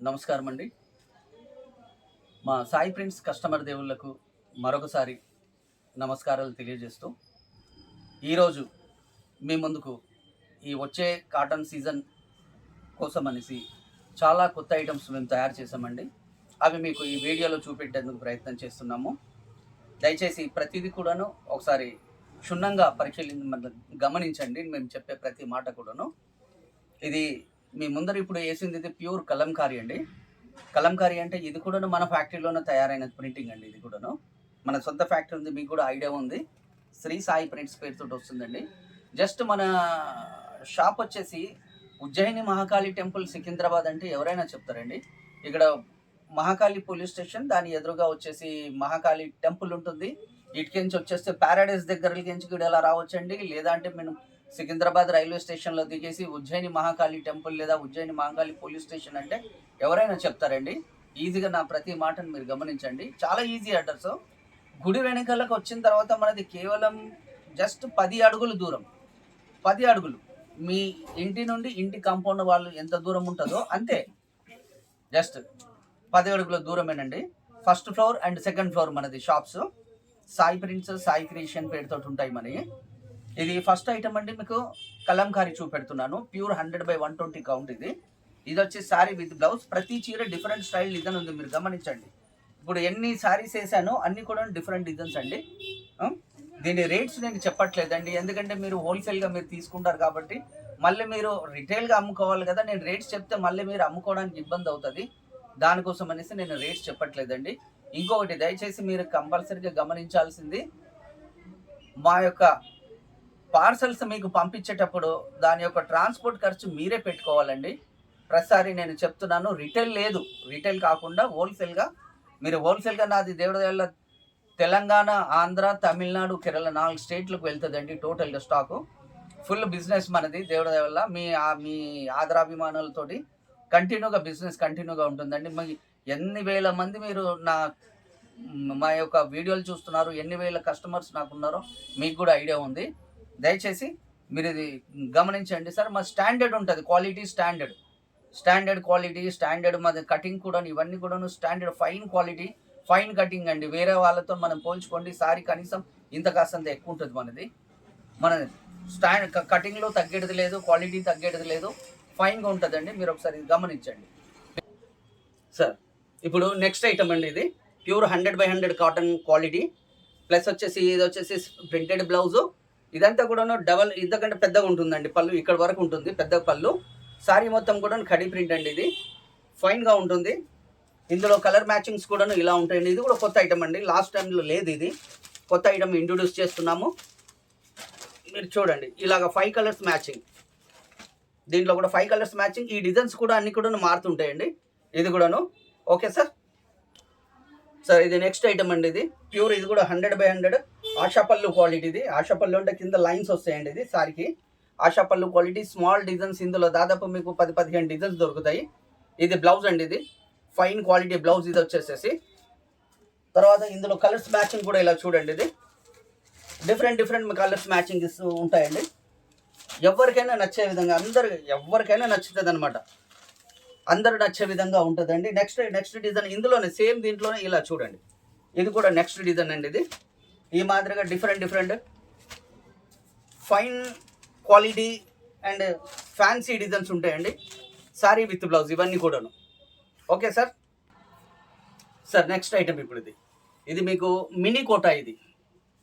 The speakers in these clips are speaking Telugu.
నమస్కారం అండి. మా సాయి ప్రింట్స్ కస్టమర్ దేవుళ్లకు మరొకసారి నమస్కారాలు తెలియజేస్తూ, ఈరోజు మీ ముందుకు ఈ వచ్చే కాటన్ సీజన్ కోసం అనేసి చాలా కొత్త ఐటమ్స్ మేము తయారు చేసామండి. అవి మీకు ఈ వీడియోలో చూపెట్టేందుకు ప్రయత్నం చేస్తున్నాము. దయచేసి ప్రతిదీ కూడాను ఒకసారి క్షుణ్ణంగా గమనించండి. మేము చెప్పే ప్రతి మాట కూడాను. ఇది మీ ముందర ఇప్పుడు వేసింది ఇది ప్యూర్ కలంకారీ అండి. కలంకారీ అంటే ఇది కూడాను మన ఫ్యాక్టరీలోనే తయారైన ప్రింటింగ్ అండి. ఇది కూడాను మన సొంత ఫ్యాక్టరీ ఉంది, మీకు కూడా ఐడియా ఉంది. శ్రీ సాయి ప్రింట్స్ పేరుతో వస్తుందండి. జస్ట్ మన షాప్ వచ్చేసి ఉజ్జయిని మహాకాళి టెంపుల్ సికింద్రాబాద్ అంటే ఎవరైనా చెప్తారండి. ఇక్కడ మహాకాళి పోలీస్ స్టేషన్, దాని ఎదురుగా వచ్చేసి మహాకాళి టెంపుల్ ఉంటుంది. ఇటుకెంచి వచ్చేస్తే ప్యారడైజ్ దగ్గరకి కూడా ఎలా రావచ్చండి. లేదా అంటే మేము సికింద్రాబాద్ రైల్వే స్టేషన్లో దిగేసి ఉజ్జయిని మహాకాళి టెంపుల్ లేదా ఉజ్జయిని మహాకాళి పోలీస్ స్టేషన్ అంటే ఎవరైనా చెప్తారండి. ఈజీగా నా ప్రతి మాటను మీరు గమనించండి. చాలా ఈజీ అడ్రస్. గుడి వెనకాలకు వచ్చిన తర్వాత మనది కేవలం జస్ట్ 10 అడుగులు దూరం. 10 అడుగులు మీ ఇంటి నుండి ఇంటి కాంపౌండ్ వాళ్ళు ఎంత దూరం ఉంటుందో అంతే. జస్ట్ 10 అడుగుల దూరమేనండి. First floor and second floor మనది shops. Sai Prints, Sai Creation పేరుతో ఉంటాయి మనకి. ఇది ఫస్ట్ ఐటమ్ అండి. మీకు కలంకారీ చూపెడుతున్నాను. Pure 100/120 count. ఇది వచ్చి శారీ విత్ బ్లౌజ్. ప్రతి చీర డిఫరెంట్ స్టైల్ డిజైన్ ఉంది, మీరు గమనించండి. ఇప్పుడు ఎన్ని శారీస్ వేసానో అన్ని కూడా డిఫరెంట్ డిజైన్స్ అండి. దీని రేట్స్ నేను చెప్పట్లేదండి, ఎందుకంటే మీరు హోల్సేల్గా మీరు తీసుకుంటారు కాబట్టి మళ్ళీ మీరు రిటైల్గా అమ్ముకోవాలి కదా. నేను రేట్స్ చెప్తే మళ్ళీ మీరు అమ్ముకోవడానికి ఇబ్బంది అవుతుంది. దానికోసం అనేసి నేను రేట్స్ చెప్పట్లేదండి. ఇంకొకటి దయచేసి మీరు కంపల్సరీగా గమనించాల్సింది, మా యొక్క పార్సల్స్ మీకు పంపించేటప్పుడు దాని యొక్క ట్రాన్స్పోర్ట్ ఖర్చు మీరే పెట్టుకోవాలండి. ప్రతిసారి నేను చెప్తున్నాను, రిటైల్ లేదు. రిటైల్ కాకుండా హోల్సేల్గా మీరు హోల్సేల్గా నాది దేవుడి తెలంగాణ, ఆంధ్ర, తమిళనాడు, కేరళ 4 స్టేట్లకు వెళ్తుందండి టోటల్గా స్టాకు. ఫుల్ బిజినెస్ మనది దేవుడి వల్ల. మీ ఆదరాభిమానాలతోటి కంటిన్యూగా బిజినెస్ కంటిన్యూగా ఉంటుందండి. ఎన్ని వేల మంది మీరు మా యొక్క వీడియోలు చూస్తున్నారు, ఎన్ని వేల కస్టమర్స్ నాకున్నారో మీకు కూడా ఐడియా ఉంది. దయచేసి మీరు ఇది గమనించండి సార్. మా స్టాండర్డ్ ఉంటుంది, క్వాలిటీ స్టాండర్డ్ క్వాలిటీ, స్టాండర్డ్ మాది కటింగ్ కూడా, ఇవన్నీ కూడా standard fine quality, fine cutting అండి. వేరే వాళ్ళతో మనం పోల్చుకోండి, సారీ కనీసం ఇంత కాస్తంత ఎక్కువ ఉంటుంది మనది. మన కటింగ్లో తగ్గేది లేదు, క్వాలిటీ తగ్గేది లేదు, ఫైన్గా ఉంటుందండి. మీరు ఒకసారి గమనించండి సార్. ఇప్పుడు నెక్స్ట్ ఐటమ్ అండి. ఇది ప్యూర్ 100/100 కాటన్ క్వాలిటీ. ప్లస్ వచ్చేసి ఇది వచ్చేసి ప్రింటెడ్ బ్లౌజు. ఇదంతా కూడా డబల్, ఇంతకంటే పెద్దగా ఉంటుందండి పళ్ళు, ఇక్కడ వరకు ఉంటుంది పెద్ద పళ్ళు. సారీ మొత్తం కూడా కడి ప్రింట్ అండి. ఇది ఫైన్గా ఉంటుంది. ఇందులో కలర్ మ్యాచింగ్స్ కూడా ఇలా ఉంటాయండి. ఇది కూడా కొత్త ఐటమ్ అండి, లాస్ట్ టైంలో లేదు. ఇది కొత్త ఐటమ్ ఇంట్రొడ్యూస్ చేస్తున్నాము. మీరు చూడండి, ఇలాగ 5 కలర్స్ మ్యాచింగ్. దీంట్లో కూడా 5 కలర్స్ మ్యాచింగ్. ఈ డిజైన్స్ కూడా అన్ని కూడా మారుతుంటాయండి. ఇది కూడాను ఓకే సార్. ఇది నెక్స్ట్ ఐటమ్ అండి. ఇది ప్యూర్, ఇది కూడా 100/100 ఆశాపల్లు క్వాలిటీ. ఇది ఆశాపల్లు అంటే కింద లైన్స్ వస్తాయండి. ఇది సారీకి ఆశాపల్లు క్వాలిటీ, స్మాల్ డిజైన్స్. ఇందులో దాదాపు మీకు 10-15 డిజైన్స్ దొరుకుతాయి. ఇది బ్లౌజ్ అండి. ఇది ఫైన్ క్వాలిటీ బ్లౌజ్. ఇది వచ్చేసేసి తర్వాత ఇందులో కలర్స్ మ్యాచింగ్ కూడా ఇలా చూడండి. ఇది డిఫరెంట్ కలర్స్ మ్యాచింగ్ ఉంటాయండి. ఎవరికైనా నచ్చే విధంగా, ఎవరికైనా నచ్చుతుంది అనమాట. అందరూ నచ్చే విధంగా ఉంటుందండి. నెక్స్ట్ డిజైన్ ఇందులోనే సేమ్ దీంట్లోనే ఇలా చూడండి. ఇది కూడా నెక్స్ట్ డిజైన్ అండి. ఇది ఈ మాదిరిగా different fine quality and fancy designs ఉంటాయండి. సారీ విత్ బ్లౌజ్ ఇవన్నీ కూడాను ఓకే సార్. నెక్స్ట్ ఐటమ్ ఇప్పుడు ఇది మీకు మినీ కోటా. ఇది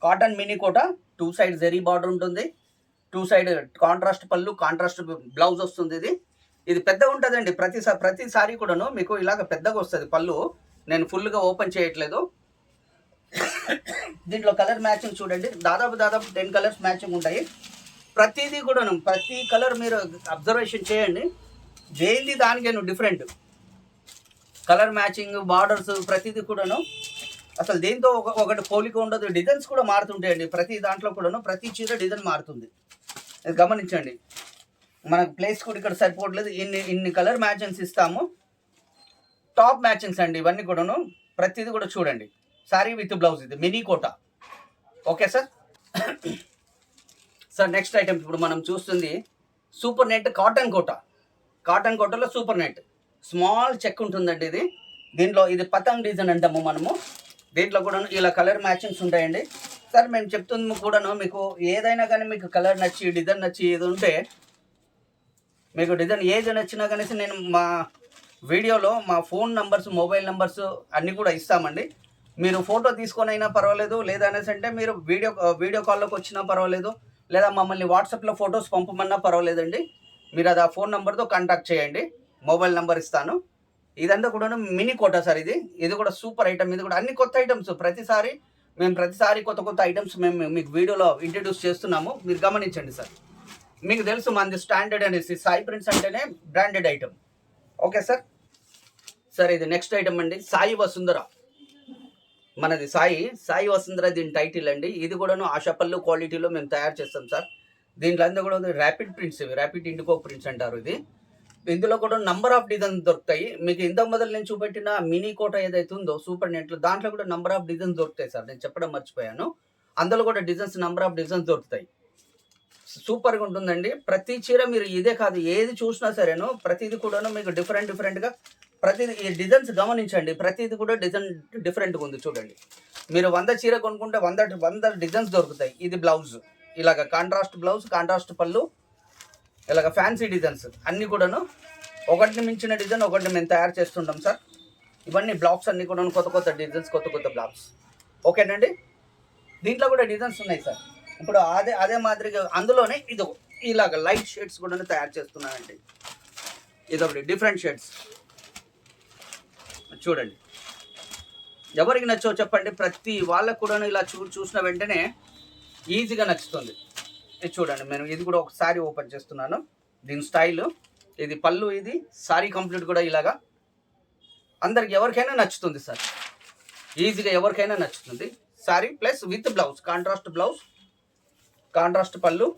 cotton mini Kota. 2 side zari border ఉంటుంది, 2 సైడ్ కాంట్రాస్ట్ పళ్ళు, కాంట్రాస్ట్ బ్లౌజ్ వస్తుంది. ఇది పెద్దగా ఉంటుందండి. ప్రతిసారి కూడాను మీకు ఇలాగ పెద్దగా వస్తుంది పళ్ళు. నేను ఫుల్గా ఓపెన్ చేయట్లేదు. దీంట్లో కలర్ మ్యాచింగ్ చూడండి, దాదాపు 10 కలర్స్ మ్యాచింగ్ ఉంటాయి. ప్రతిదీ కూడాను, ప్రతి కలర్ మీరు అబ్జర్వేషన్ చేయండి. దేనిది దానికేను డిఫరెంట్ కలర్ మ్యాచింగ్, బార్డర్స్ ప్రతిదీ కూడాను అసలు దేంతో ఒకటి పోలిక ఉండదు. డిజైన్స్ కూడా మారుతుంటాయండి. ప్రతి దాంట్లో కూడాను ప్రతి చీర డిజైన్ మారుతుంది. గమనించండి. మనకు ప్లేస్ కూడా ఇక్కడ సరిపోవట్లేదు. ఇన్ని కలర్ మ్యాచింగ్స్ ఇస్తాము. టాప్ మ్యాచింగ్స్ అండి ఇవన్నీ కూడాను. ప్రతిదీ కూడా చూడండి. Sari with blouse. ఇది mini Kota okay sir. Next item ఇప్పుడు మనం చూస్తుంది super net cotton Kota. Cotton కోటలో సూపర్ నెట్. స్మాల్ చెక్ ఉంటుందండి ఇది. దీంట్లో ఇది పతంగ్ డిజైన్ అంటాము మనము. దీంట్లో కూడా ఇలా కలర్ మ్యాచింగ్స్ ఉంటాయండి. సార్ మేము చెప్తుంది కూడాను మీకు ఏదైనా కానీ మీకు కలర్ నచ్చి డిజైన్ నచ్చి ఏది ఉంటే మీకు డిజైన్ ఏది నచ్చినా కానీ నేను మా వీడియోలో మా ఫోన్ నంబర్స్ మొబైల్ నంబర్స్ అన్నీ కూడా ఇస్తామండి. మీరు ఫోటో తీసుకొని అయినా పర్వాలేదు, లేదా అనేసి అంటే మీరు వీడియో కాల్లోకి వచ్చినా పర్వాలేదు, లేదా మమ్మల్ని వాట్సాప్లో ఫొటోస్ పంపమన్నా పర్వాలేదండి. మీరు అది ఆ ఫోన్ నెంబర్తో కాంటాక్ట్ చేయండి. మొబైల్ నెంబర్ ఇస్తాను. ఇదంతా కూడా మినీ కోటా సార్. ఇది కూడా సూపర్ ఐటమ్. ఇది కూడా అన్ని కొత్త ఐటమ్స్. ప్రతిసారి కొత్త ఐటమ్స్ మేము మీకు వీడియోలో ఇంట్రడ్యూస్ చేస్తున్నాము. మీరు గమనించండి సార్. మీకు తెలుసు మనది స్టాండర్డ్ అనేసి. సాయి ప్రింట్స్ అంటేనే బ్రాండెడ్ ఐటమ్. ఓకే సార్ ఇది నెక్స్ట్ ఐటమ్ అండి. సాయి వసుంధర. మనది సాయి వసుంధర దీని టైటిల్ అండి. ఇది కూడాను ఆశాపల్లు క్వాలిటీలో మేము తయారు చేస్తాం సార్. దీంట్లో అంతా కూడా rapid prints, rapid IndiGo prints అంటారు ఇది. ఇందులో కూడా నంబర్ ఆఫ్ డిజైన్స్ దొరుకుతాయి. మీకు ఇంతకు మొదలు నేను చూపెట్టిన మినీ కోట ఏదైతే ఉందో సూపర్ నెట్లో, దాంట్లో కూడా నంబర్ ఆఫ్ డిజైన్స్ దొరుకుతాయి సార్. నేను చెప్పడం మర్చిపోయాను. అందులో కూడా నంబర్ ఆఫ్ డిజైన్స్ దొరుకుతాయి. సూపర్గా ఉంటుందండి. ప్రతి చీర మీరు ఇదే కాదు ఏది చూసినా సరేను ప్రతిది కూడాను మీకు డిఫరెంట్గా ప్రతిది ఈ డిజైన్స్ గమనించండి. ప్రతిది కూడా డిజైన్ డిఫరెంట్గా ఉంది చూడండి. మీరు 100 చీర కొనుక్కుంటే 100 డిజైన్స్ దొరుకుతాయి. ఇది బ్లౌజ్ ఇలాగ కాంట్రాస్ట్ బ్లౌజ్, కాంట్రాస్ట్ పళ్ళు, ఇలాగ ఫ్యాన్సీ డిజైన్స్ అన్నీ కూడాను ఒకటిని మించిన డిజైన్ ఒకటిని మేము తయారు చేస్తుంటాం సార్. ఇవన్నీ బ్లాక్స్ అన్నీ కూడా కొత్త డిజైన్స్, కొత్త బ్లాక్స్. ఓకేనండి. దీంట్లో కూడా డిజైన్స్ ఉన్నాయి సార్. ఇప్పుడు అదే మాదిరిగా అందులోనే ఇది ఇలాగ లైట్ షేడ్స్ కూడా తయారు చేస్తున్నానండి. ఇదొకటి డిఫరెంట్ షేడ్స్ చూడండి. ఎవరికి నచ్చో చెప్పండి. ప్రతి వాళ్ళకు కూడా ఇలా చూసిన వెంటనే ఈజీగా నచ్చుతుంది. ఇది చూడండి. నేను ఇది కూడా ఒకసారి ఓపెన్ చేస్తున్నాను. దీని స్టైల్ ఇది పళ్ళు, ఇది సారీ కంప్లీట్ కూడా ఇలాగా అందరికి ఎవరికైనా నచ్చుతుంది సార్. ఈజీగా ఎవరికైనా నచ్చుతుంది. Sorry plus with blouse, contrast blouse, contrast పళ్ళు,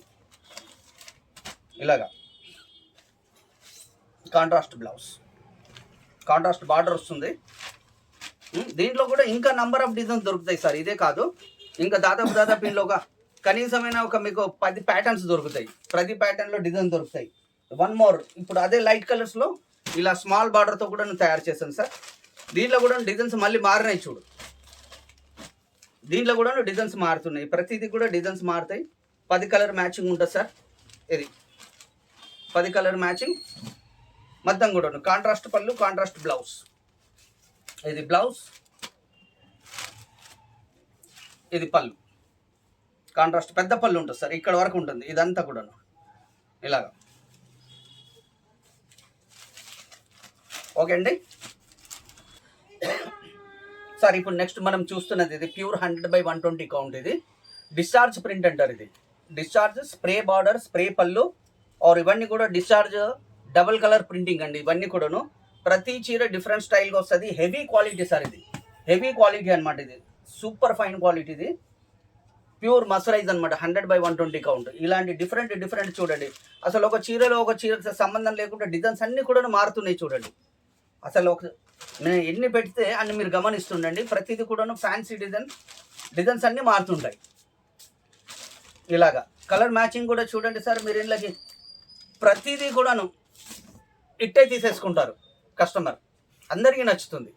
ఇలాగా కాంట్రాస్ట్ బ్లౌజ్, కాంట్రాస్ట్ బార్డర్ వస్తుంది. దీంట్లో కూడా ఇంకా నంబర్ ఆఫ్ డిజైన్స్ దొరుకుతాయి సార్. ఇదే కాదు ఇంకా దాదాపు ఇంట్లో కనీసమైన మీకు 10 ప్యాటర్న్స్ దొరుకుతాయి. ప్రతి ప్యాటర్న్లో డిజైన్ దొరుకుతాయి. వన్ మోర్ ఇప్పుడు అదే లైట్ కలర్స్లో ఇలా స్మాల్ బార్డర్తో కూడా నేను తయారు చేశాను సార్. దీంట్లో కూడా డిజైన్స్ మళ్ళీ మారినాయి చూడు. దీంట్లో కూడా డిజైన్స్ మారుతున్నాయి. ప్రతిదీ కూడా డిజైన్స్ మారుతాయి. 10 కలర్ మ్యాచింగ్ ఉంటుంది సార్. ఇది 10 కలర్ మ్యాచింగ్ మొత్తం కూడా కాంట్రాస్ట్ పళ్ళు, కాంట్రాస్ట్ బ్లౌజ్. ఇది బ్లౌజ్, ఇది పళ్ళు, కాంట్రాస్ట్ పెద్ద పళ్ళు ఉంటుంది సార్. ఇక్కడ వరకు ఉంటుంది. ఇదంతా కూడా ఇలాగా. ఓకే అండి సార్. ఇప్పుడు నెక్స్ట్ మనం చూస్తున్నది ఇది ప్యూర్ 100/120 కౌంట్. ఇది డిశ్చార్జ్ ప్రింట్ అంటారు. ఇది డిశ్చార్జ్ స్ప్రే బార్డర్, స్ప్రే పళ్ళు ఇవన్నీ కూడా డిశ్చార్జ్ డబుల్ కలర్ ప్రింటింగ్ అండి. ఇవన్నీ కూడాను ప్రతి చీర డిఫరెంట్ స్టైల్గా వస్తుంది. Heavy quality sir. ఇది హెవీ క్వాలిటీ అనమాట. ఇది సూపర్ ఫైన్ క్వాలిటీ. ఇది ప్యూర్ మసరైజ్ అనమాట. 100/120 కౌంట్. ఇలాంటి డిఫరెంట్ చూడండి. అసలు ఒక చీర సంబంధం లేకుండా డిజైన్స్ అన్నీ కూడా మారుతున్నాయి చూడండి. అసలు నేను ఎన్ని పెడితే అన్ని మీరు గమనిస్తుండండి. ప్రతిదీ కూడాను ఫ్యాన్సీ డిజైన్స్ అన్నీ మారుతుంటాయి. ఇలాగా కలర్ మ్యాచింగ్ కూడా చూడండి సార్. మీరు ఇళ్ళకి ప్రతిదీ కూడాను ఇట్టే తీసేసుకుంటారు కస్టమర్. అందరికీ నచ్చుతుంది.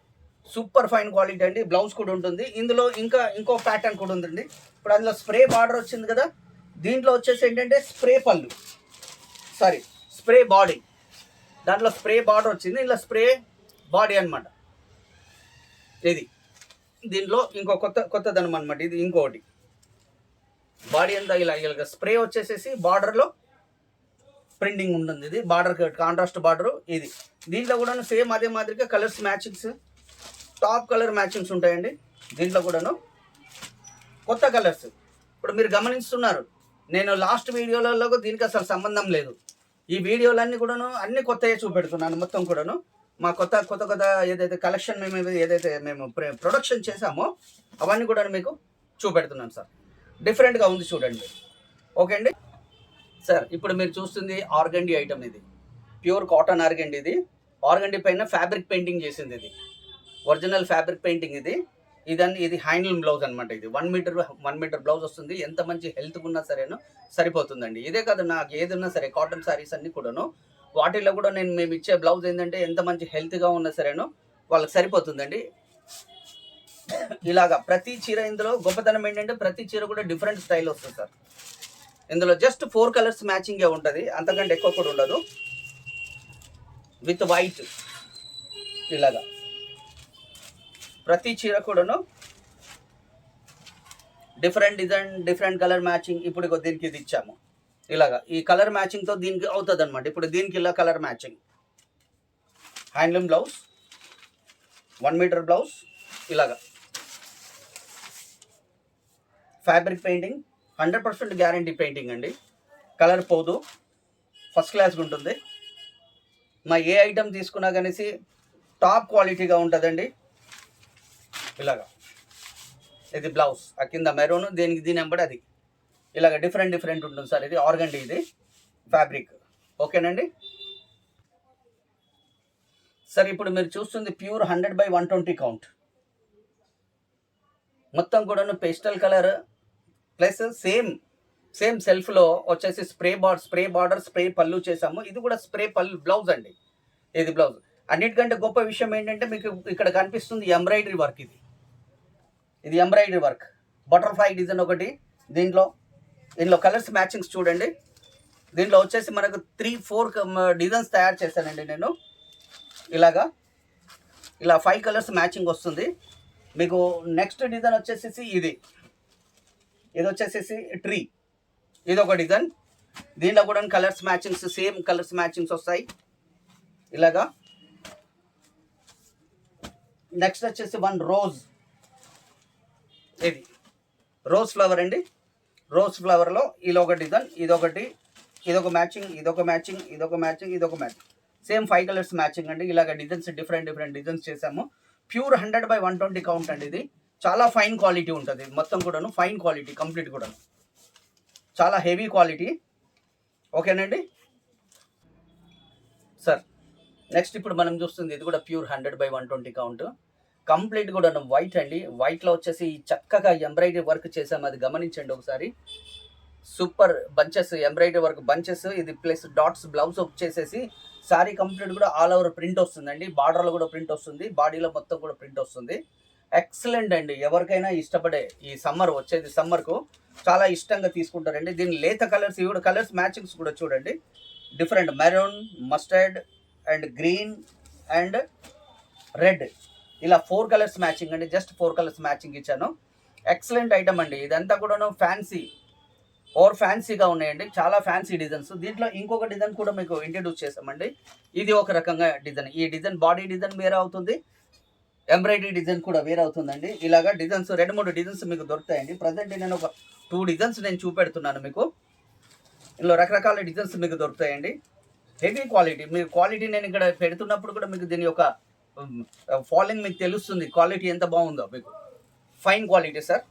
సూపర్ ఫైన్ క్వాలిటీ అండి. బ్లౌజ్ కూడా ఉంటుంది. ఇందులో ఇంకో ప్యాటర్న్ కూడా ఉందండి. ఇప్పుడు అందులో స్ప్రే బార్డర్ వచ్చింది కదా. దీంట్లో వచ్చేసి ఏంటంటే స్ప్రే బాడీ. దాంట్లో స్ప్రే బార్డర్ వచ్చింది. ఇలా స్ప్రే బాడీ అనమాట. ఇది దీంట్లో ఇంకో కొత్తదనం అనమాట. ఇది ఇంకోటి బాడీ అంతా ఇలా స్ప్రే వచ్చేసేసి బార్డర్లో ప్రింటింగ్ ఉంటుంది. ఇది బార్డర్ కాంట్రాస్ట్ బార్డరు. ఇది దీంట్లో కూడా సేమ్ అదే మాదిరిగా colours matchings, top colour matchings ఉంటాయండి. దీంట్లో కూడాను కొత్త కలర్స్. ఇప్పుడు మీరు గమనిస్తున్నారు. నేను లాస్ట్ వీడియోలలో దీనికి అసలు సంబంధం లేదు. ఈ వీడియోలన్నీ కూడాను అన్ని కొత్తగా చూపెడుతున్నాను. మొత్తం కూడాను మా కొత్త ఏదైతే కలెక్షన్ మేము ప్రొడక్షన్ చేసామో అవన్నీ కూడా మీకు చూపెడుతున్నాను సార్. డిఫరెంట్గా ఉంది చూడండి. ఓకే అండి సార్. ఇప్పుడు మీరు చూస్తుంది ఆర్గండి ఐటమ్. ఇది ప్యూర్ కాటన్ ఆర్గండి. ఇది ఆర్గండి పైన ఫ్యాబ్రిక్ పెయింటింగ్ చేసింది. ఇది ఒరిజినల్ ఫ్యాబ్రిక్ పెయింటింగ్. ఇది హ్యాండ్లూమ్ బ్లౌజ్ అనమాట. ఇది 1 మీటర్ బ్లౌజ్ వస్తుంది. ఎంత మంచి హెల్త్గా ఉన్నా సరేను సరిపోతుందండి. ఇదే కాదు నాకు ఏది ఉన్నా సరే కాటన్ శారీస్ అన్నీ కూడాను వాటిల్లో కూడా మేము ఇచ్చే బ్లౌజ్ ఏంటంటే ఎంత మంచి హెల్త్గా ఉన్నా సరేనో వాళ్ళకి సరిపోతుందండి. ఇలాగా ప్రతి చీర ఇందులో గొప్పతనం ఏంటంటే ప్రతి చీర కూడా డిఫరెంట్ స్టైల్ వస్తుంది సార్. ఇందులో జస్ట్ 4 కలర్స్ మ్యాచింగే ఉంటుంది, అంతకంటే ఎక్కువ కూడా ఉండదు. విత్ వైట్ ఇలాగా ప్రతి చీర కూడాను different design, different colour matching. ఇప్పుడు దీనికి ఇది ఇచ్చాము, ఇలాగా ఈ కలర్ మ్యాచింగ్తో దీనికి అవుతుంది అనమాట. ఇప్పుడు దీనికి ఇలా colour matching, handloom blouse, 1 metre blouse, ఇలాగా ఫ్యాబ్రిక్ పెయింటింగ్, 100% గ్యారంటీ పెయింటింగ్ అండి. కలర్ పోదు, ఫస్ట్ క్లాస్గా ఉంటుంది. మా ఏ ఐటమ్ తీసుకున్నా కనేసి టాప్ క్వాలిటీగా ఉంటుందండి. ఇలాగా ఇది బ్లౌజ్, ఆ కింద మెరూన్, దీని వెంబడి అది ఇలాగ డిఫరెంట్ ఉంటుంది సార్. ఇది ఆర్గండి, ఇది ఫ్యాబ్రిక్. ఓకేనండి సార్. ఇప్పుడు మీరు చూస్తుంది ప్యూర్ 100/120 కౌంట్, మొత్తం కూడాను పేస్టల్ కలర్ ప్లస్ సేమ్ సెల్ఫ్లో వచ్చేసి స్ప్రే బార్డర్, స్ప్రే పళ్ళు చేసాము. ఇది కూడా స్ప్రే పళ్ళు బ్లౌజ్ అండి. ఇది బ్లౌజ్. అన్నిటికంటే గొప్ప విషయం ఏంటంటే మీకు ఇక్కడ కనిపిస్తుంది ఎంబ్రాయిడరీ వర్క్. ఇది ఎంబ్రాయిడరీ వర్క్, బటర్ఫ్లై డిజైన్ ఒకటి. దీంట్లో కలర్స్ మ్యాచింగ్స్ చూడండి. దీంట్లో వచ్చేసి మనకు 3-4 డిజైన్స్ తయారు చేశానండి నేను. ఇలా 5 కలర్స్ మ్యాచింగ్ వస్తుంది మీకు. నెక్స్ట్ డిజైన్ వచ్చేసి ఇది వచ్చేసి ట్రీ, ఇది ఒక డిజైన్. దీంట్లో కూడా colours matchings, same colours matchings వస్తాయి ఇలాగా. నెక్స్ట్ వచ్చేసి 1 రోజ్, ఇది రోజ్ ఫ్లవర్ అండి. రోజ్ ఫ్లవర్లో ఇలా ఒక డిజైన్, ఇదొక మ్యాచింగ్, ఇదొక మ్యాచింగ్. సేమ్ 5 కలర్స్ మ్యాచింగ్ అండి. ఇలాగ డిజైన్స్ డిఫరెంట్ డిజైన్స్ చేసాము. ప్యూర్ 100/120 కౌంట్ అండి. ఇది చాలా ఫైన్ క్వాలిటీ ఉంటుంది, మొత్తం కూడాను ఫైన్ క్వాలిటీ, కంప్లీట్ కూడాను చాలా హెవీ క్వాలిటీ. ఓకేనండి సార్. నెక్స్ట్ ఇప్పుడు మనం చూస్తుంది ఇది కూడా ప్యూర్ 100/120 కౌంట్, కంప్లీట్ కూడా వైట్ అండి. వైట్లో వచ్చేసి చక్కగా ఎంబ్రాయిడరీ వర్క్ చేసాము, అది గమనించండి ఒకసారి. Super bunches, embroidery work bunches, ఇది ప్లస్ డాట్స్ బ్లౌజ్ వచ్చేసేసి సారీ కంప్లీట్ కూడా ఆల్ ఓవర్ ప్రింట్ వస్తుందండి. బార్డర్లో కూడా ప్రింట్ వస్తుంది, బాడీలో మొత్తం కూడా ప్రింట్ వస్తుంది. ఎక్సలెంట్ అండి. ఎవరికైనా ఇష్టపడే ఈ సమ్మర్కు చాలా ఇష్టంగా తీసుకుంటారండి. దీని లేత కలర్స్, ఇవి కూడా కలర్స్ మ్యాచింగ్స్ కూడా చూడండి. Different maroon, mustard and green and red, ఇలా 4 కలర్స్ మ్యాచింగ్ అండి. జస్ట్ 4 కలర్స్ మ్యాచింగ్ ఇచ్చాను. ఎక్సలెంట్ ఐటమ్ అండి. ఇదంతా కూడాను ఫ్యాన్సీగా ఉన్నాయండి, చాలా ఫ్యాన్సీ డిజైన్స్. దీంట్లో ఇంకొక డిజైన్ కూడా మీకు ఇంట్రడ్యూస్ చేస్తామండి. ఇది ఒక రకంగా డిజైన్. ఈ డిజైన్ బాడీ డిజైన్ వేరే అవుతుంది, ఎంబ్రాయిడరీ డిజైన్ కూడా వేరే అవుతుందండి. ఇలాగా డిజైన్స్ 2-3 డిజైన్స్ మీకు దొరుకుతాయండి. ప్రజెంట్ నేను ఒక 2 డిజైన్స్ నేను చూపెడుతున్నాను మీకు. ఇందులో రకరకాల డిజైన్స్ మీకు దొరుకుతాయండి. Heavy quality. మీరు క్వాలిటీ నేను ఇక్కడ పెడుతున్నప్పుడు కూడా మీకు దీని యొక్క ఫాలోయింగ్ మీకు తెలుస్తుంది, క్వాలిటీ ఎంత బాగుందో మీకు. Fine quality sir.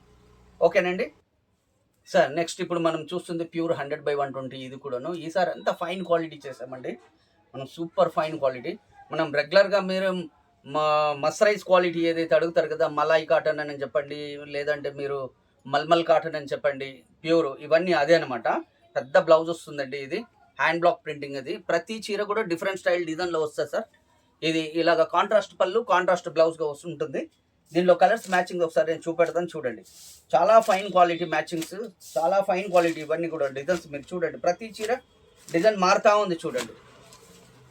ఓకేనండి సార్. నెక్స్ట్ ఇప్పుడు మనం చూస్తుంది ప్యూర్ 100/120, ఇది కూడాను ఈసారి అంతా ఫైన్ క్వాలిటీ చేసామండి మనం. Super fine quality. మనం రెగ్యులర్గా మీరు మస్సరైజ్ క్వాలిటీ ఏదైతే అడుగుతారు కదా, మలాయి కాటన్ అని చెప్పండి, లేదంటే మీరు మల్మల్ కాటన్ అని చెప్పండి, ప్యూర్, ఇవన్నీ అదే అనమాట. పెద్ద బ్లౌజ్ వస్తుందండి. ఇది హ్యాండ్ బ్లాక్ ప్రింటింగ్. అది ప్రతి చీర కూడా డిఫరెంట్ స్టైల్ డిజైన్లో వస్తుంది సార్. ఇది ఇలాగ కాంట్రాస్ట్ పళ్ళు, కాంట్రాస్ట్ బ్లౌజ్గా వస్తుంటుంది. దీనిలో కలర్స్ మ్యాచింగ్ ఒకసారి నేను చూపెడతాను చూడండి. చాలా ఫైన్ క్వాలిటీ మ్యాచింగ్స్, చాలా ఫైన్ క్వాలిటీ. ఇవన్నీ కూడా డిజైన్స్ మీరు చూడండి. ప్రతి చీర డిజైన్ మారుతూ ఉంది చూడండి.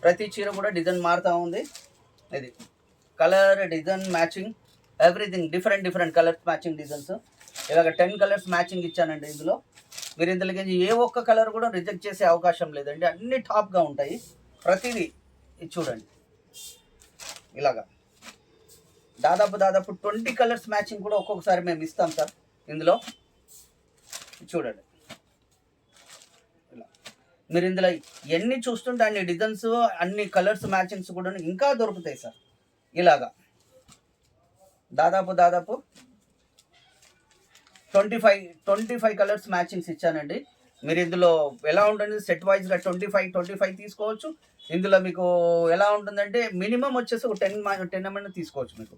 ప్రతి చీర కూడా డిజైన్ మారుతూ ఉంది. ఇది colour design matching, everything different colours matching designs. ఇలాగ 10 కలర్స్ మ్యాచింగ్ ఇచ్చానండి. ఇందులో మీరు ఇందులోకి ఏ ఒక్క కలర్ కూడా రిజెక్ట్ చేసే అవకాశం లేదండి. అన్ని టాప్గా ఉంటాయి ప్రతిదీ. ఇది చూడండి. ఇలాగా దాదాపు 20 కలర్స్ మ్యాచింగ్ కూడా ఒక్కొక్కసారి మేము ఇస్తాం సార్. ఇందులో చూడండి. ఇలా మీరు ఇందులో ఎన్ని చూస్తుంటే అన్ని డిజైన్స్, అన్ని కలర్స్ మ్యాచింగ్స్ కూడా ఇంకా దొరుకుతాయి సార్. ఇలాగా దాదాపు 25 కలర్స్ మ్యాచింగ్స్ ఇచ్చానండి. మీరు ఇందులో ఎలా ఉంటుంది, సెట్ వైజ్గా 25 తీసుకోవచ్చు. ఇందులో మీకు ఎలా ఉంటుందంటే మినిమం వచ్చేసి ఒక 10 ఎంఎన్ తీసుకోవచ్చు. మీకు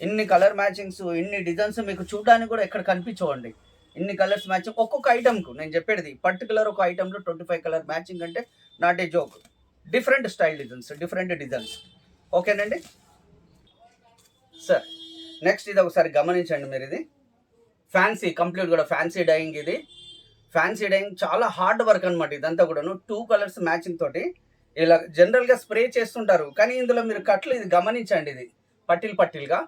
ఇన్ని కలర్ మ్యాచింగ్స్, ఇన్ని డిజైన్స్ మీకు చూడడానికి కూడా ఎక్కడ కనిపించవండి. ఇన్ని కలర్స్ మ్యాచింగ్ ఒక్కొక్క ఐటమ్కు. నేను చెప్పేది పర్టికులర్ ఒక ఐటెంలో 25 కలర్ మ్యాచింగ్ అంటే not a joke. Different style designs, different designs. ఓకేనండి సార్. నెక్స్ట్ ఇది ఒకసారి గమనించండి మీరు. ఇది ఫ్యాన్సీ, కంప్లీట్ కూడా ఫ్యాన్సీ డైయింగ్. ఇది ఫ్యాన్సీ డైయింగ్ చాలా హార్డ్ వర్క్ అనమాట. ఇదంతా కూడాను 2 కలర్స్ మ్యాచింగ్ తోటి ఇలా జనరల్గా స్ప్రే చేస్తుంటారు, కానీ ఇందులో మీరు కట్లు ఇది గమనించండి. ఇది పట్టీలుగా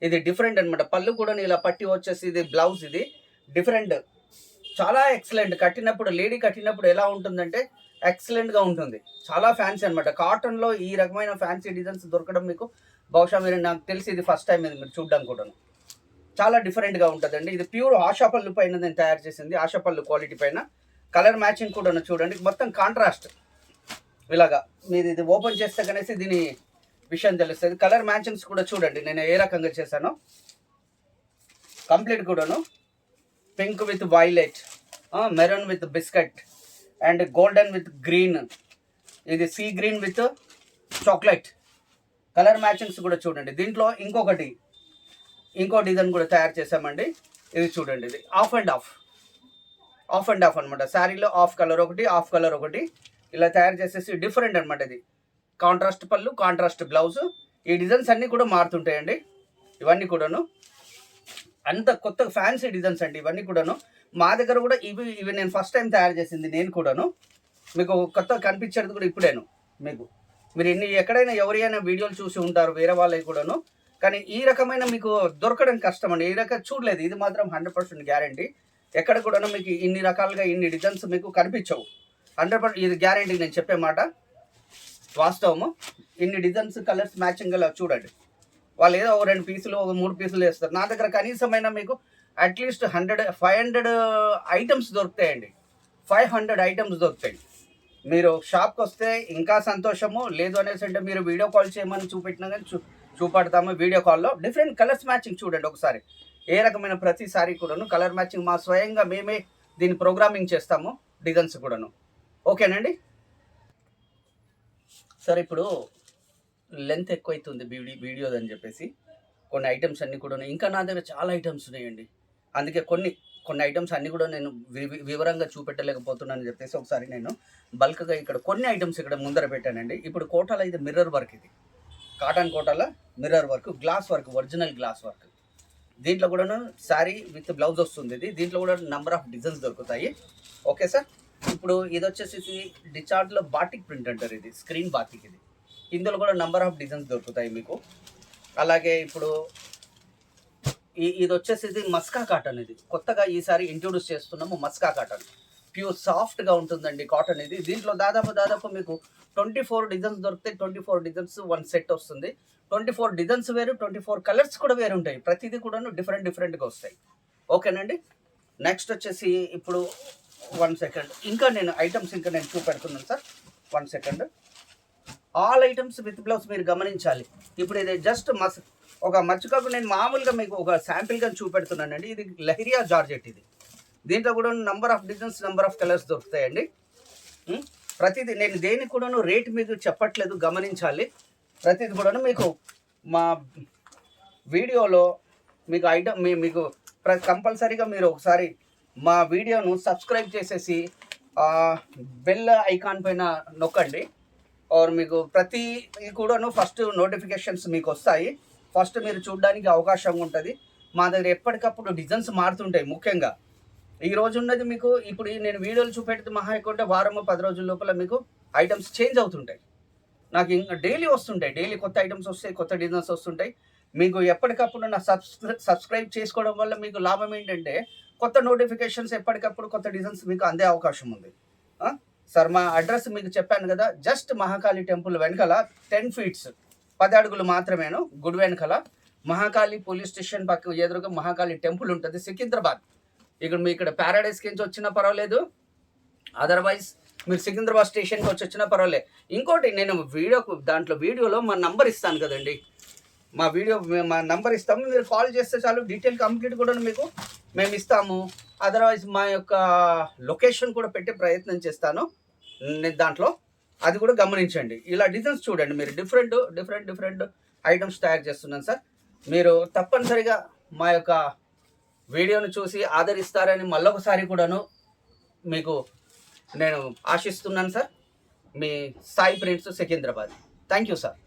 ఇది డిఫరెంట్ అనమాట. పళ్ళు కూడా ఇలా పట్టి వచ్చేసి ఇది బ్లౌజ్. ఇది డిఫరెంట్, చాలా ఎక్సలెంట్. కట్టినప్పుడు లేడీ కట్టినప్పుడు ఎలా ఉంటుందంటే ఎక్సలెంట్గా ఉంటుంది. చాలా ఫ్యాన్సీ అనమాట. కాటన్లో ఈ రకమైన ఫ్యాన్సీ డిజైన్స్ దొరకడం మీకు బహుశా మీరు, నాకు తెలిసి ఇది ఫస్ట్ టైం ఇది మీరు చూడడం కూడా. చాలా డిఫరెంట్గా ఉంటుందండి. ఇది ప్యూర్ ఆశాపళ్ళు పైన నేను తయారు చేసింది, ఆశాపళ్ళు క్వాలిటీ పైన. కలర్ మ్యాచింగ్ కూడా చూడండి, మొత్తం కాంట్రాస్ట్. ఇలాగా మీరు ఇది ఓపెన్ చేస్తే కనేసి దీని విషయం తెలుస్తుంది. కలర్ మ్యాచింగ్స్ కూడా చూడండి నేను ఏ రకంగా చేశానో. కంప్లీట్ కూడాను pink with violet, maroon with biscuit and golden with green, ఇది sea green with chocolate. Colour matchings కూడా చూడండి. దీంట్లో ఇంకో డిజైన్ కూడా తయారు చేసామండి. ఇది చూడండి, ఇది ఆఫ్ అండ్ ఆఫ్ అనమాట. శారీలో ఆఫ్ కలర్ ఒకటి, ఆఫ్ కలర్ ఒకటి ఇలా తయారు చేసేసి డిఫరెంట్ అనమాట. ఇది కాంట్రాస్ట్ పళ్ళు, కాంట్రాస్ట్ బ్లౌజ్. ఈ డిజైన్స్ అన్నీ కూడా మారుతుంటాయండి. ఇవన్నీ కూడాను అంత కొత్త ఫ్యాన్సీ డిజైన్స్ అండి. ఇవన్నీ కూడాను మా దగ్గర కూడా ఇవి నేను ఫస్ట్ టైం తయారు చేసింది. నేను కూడాను మీకు కొత్త కనిపించేది కూడా ఇప్పుడేను. మీరు ఎక్కడైనా ఎవరైనా వీడియోలు చూసి ఉంటారు వేరే వాళ్ళవి కూడాను, కానీ ఈ రకమైన మీకు దొరకడం కష్టం అండి. ఈ రకం చూడలేదు. ఇది మాత్రం 100% గ్యారంటీ. ఎక్కడ కూడా మీకు ఇన్ని రకాలుగా ఇన్ని డిజైన్స్ మీకు కనిపించవు. 100% ఇది గ్యారంటీ, నేను చెప్పే మాట వాస్తవము. ఇన్ని డిజైన్స్ కలర్స్ మ్యాచింగ్ అలా చూడండి. వాళ్ళు ఏదో 2 పీసులు 3 పీసులు వేస్తారు. నా దగ్గర కనీసమైన మీకు అట్లీస్ట్ 500 ఐటమ్స్ దొరుకుతాయండి. 500 ఐటమ్స్ దొరుకుతాయి. మీరు షాప్కి వస్తే ఇంకా సంతోషము. లేదు అనేసి అంటే మీరు వీడియో కాల్ చేయమని చూపెట్టినా కానీ చూపెడతాము. వీడియో కాల్లో డిఫరెంట్ కలర్స్ మ్యాచింగ్ చూడండి ఒకసారి. ఏ రకమైన ప్రతిసారి కూడాను కలర్ మ్యాచింగ్ మా స్వయంగా మేమే దీన్ని ప్రోగ్రామింగ్ చేస్తాము, డిజైన్స్ కూడాను. ఓకేనండి సార్. ఇప్పుడు లెంత్ ఎక్కువ అవుతుంది వీడియోదని చెప్పేసి కొన్ని ఐటమ్స్ అన్నీ కూడా ఇంకా నా దగ్గర చాలా ఐటమ్స్ ఉన్నాయండి. అందుకే కొన్ని ఐటమ్స్ అన్నీ కూడా నేను వివరంగా చూపెట్టలేకపోతున్నానని చెప్పేసి ఒకసారి నేను బల్క్గా ఇక్కడ కొన్ని ఐటమ్స్ ఇక్కడ ముందర పెట్టానండి. ఇప్పుడు కోటాలో ఇది మిర్రర్ వర్క్, ఇది కాటన్ కోటాల mirror work, glass work, original glass work. దీంట్లో కూడా శారీ విత్ బ్లౌజ్ వస్తుంది. దీంట్లో కూడా నెంబర్ ఆఫ్ డిజైన్స్ దొరుకుతాయి. Okay sir. ఇప్పుడు ఇది వచ్చేసి డిచార్ట్లో బాటిక్ ప్రింట్ అంటారు. ఇది స్క్రీన్ బాటిక్. ఇది ఇందులో కూడా నెంబర్ ఆఫ్ డిజైన్స్ దొరుకుతాయి మీకు. అలాగే ఇప్పుడు ఇది వచ్చేసి మస్కా కాటన్. ఇది కొత్తగా ఈసారి ఇంట్రొడ్యూస్ చేస్తున్నాము. మస్కా కాటన్ ప్యూర్ సాఫ్ట్గా ఉంటుందండి కాటన్. ఇది దీంట్లో దాదాపు మీకు 24 డిజైన్స్ దొరుకుతాయి. 24 డిజైన్స్ 1 సెట్ వస్తుంది. 24 డిజైన్స్ వేరు, 24 కలర్స్ కూడా వేరు ఉంటాయి. ప్రతిదీ కూడా డిఫరెంట్గా వస్తాయి. ఓకేనండి. నెక్స్ట్ వచ్చేసి ఇప్పుడు 1 సెకండ్ ఇంకా నేను ఐటమ్స్ నేను చూపెడుతున్నాను sir. 1 second. All items with blouse మీరు గమనించాలి. ఇప్పుడు ఇది జస్ట్ ఒక మచ్చుకకు నేను మామూలుగా మీకు ఒక శాంపిల్గా చూపెడుతున్నానండి. ఇది లహిరియా జార్జెట్. ఇది దీంట్లో కూడా number of designs, number of colours దొరుకుతాయండి. ప్రతిదీ నేను దేనికి కూడాను రేట్ మీకు చెప్పట్లేదు, గమనించాలి. ప్రతిదీ కూడాను మీకు మా వీడియోలో మీకు ఐటమ్ మీకు కంపల్సరీగా మీరు ఒకసారి మా వీడియోను సబ్స్క్రైబ్ చేసేసి బెల్ ఐకాన్ పైన నొక్కండి. ఆర్ మీకు ప్రతి కూడాను ఫస్ట్ నోటిఫికేషన్స్ మీకు వస్తాయి. ఫస్ట్ మీరు చూడడానికి అవకాశం ఉంటుంది. మా దగ్గర ఎప్పటికప్పుడు డిజైన్స్ మారుతుంటాయి. ముఖ్యంగా ఈ రోజు ఉన్నది మీకు ఇప్పుడు నేను వీడియోలు చూపెడితే మహా ఎక్కువ వారం 10 రోజుల లోపల మీకు ఐటమ్స్ చేంజ్ అవుతుంటాయి. నాకు ఇంకా డైలీ వస్తుంటాయి. డైలీ కొత్త ఐటమ్స్ వస్తాయి, కొత్త డిజైన్స్ వస్తుంటాయి. మీకు ఎప్పటికప్పుడు నా సబ్స్క్రైబ్ చేసుకోవడం వల్ల మీకు లాభం ఏంటంటే కొత్త నోటిఫికేషన్స్, ఎప్పటికప్పుడు కొత్త డిజైన్స్ మీకు అందే అవకాశం ఉంది. సార్ మా అడ్రస్ మీకు చెప్పాను కదా, జస్ట్ మహాకాళి టెంపుల్ వెనకాల 10 feet 10 అడుగులు మాత్రమేను, గుడి వెనకాల మహాకాళి పోలీస్ స్టేషన్ పక్క ఎదురుగా మహాకాళి టెంపుల్ ఉంటుంది, సికింద్రాబాద్. ఇక్కడ ప్యారడైస్కి నుంచి వచ్చినా పర్వాలేదు, అదర్వైజ్ మీరు సికింద్రాబాద్ స్టేషన్కి వచ్చినా పర్వాలేదు. ఇంకోటి నేను వీడియోలో మా నంబర్ ఇస్తాను కదండి. మా నంబర్ ఇస్తాము. మీరు కాల్ చేస్తే చాలు, డీటెయిల్ కంప్లీట్ కూడా మీకు మేము ఇస్తాము. అదర్వైజ్ మా యొక్క లొకేషన్ కూడా పెట్టే ప్రయత్నం చేస్తాను దాంట్లో, అది కూడా గమనించండి. ఇలా డిజైన్స్ చూడండి మీరు. డిఫరెంట్ ఐటమ్స్ తయారు చేస్తున్నాను సార్. మీరు తప్పనిసరిగా మా యొక్క వీడియోను చూసి ఆదరిస్తారని మళ్ళొకసారి కూడాను మీకు నేను ఆశిస్తున్నాను sir. Me Sai prints Secunderabad. Thank you sir.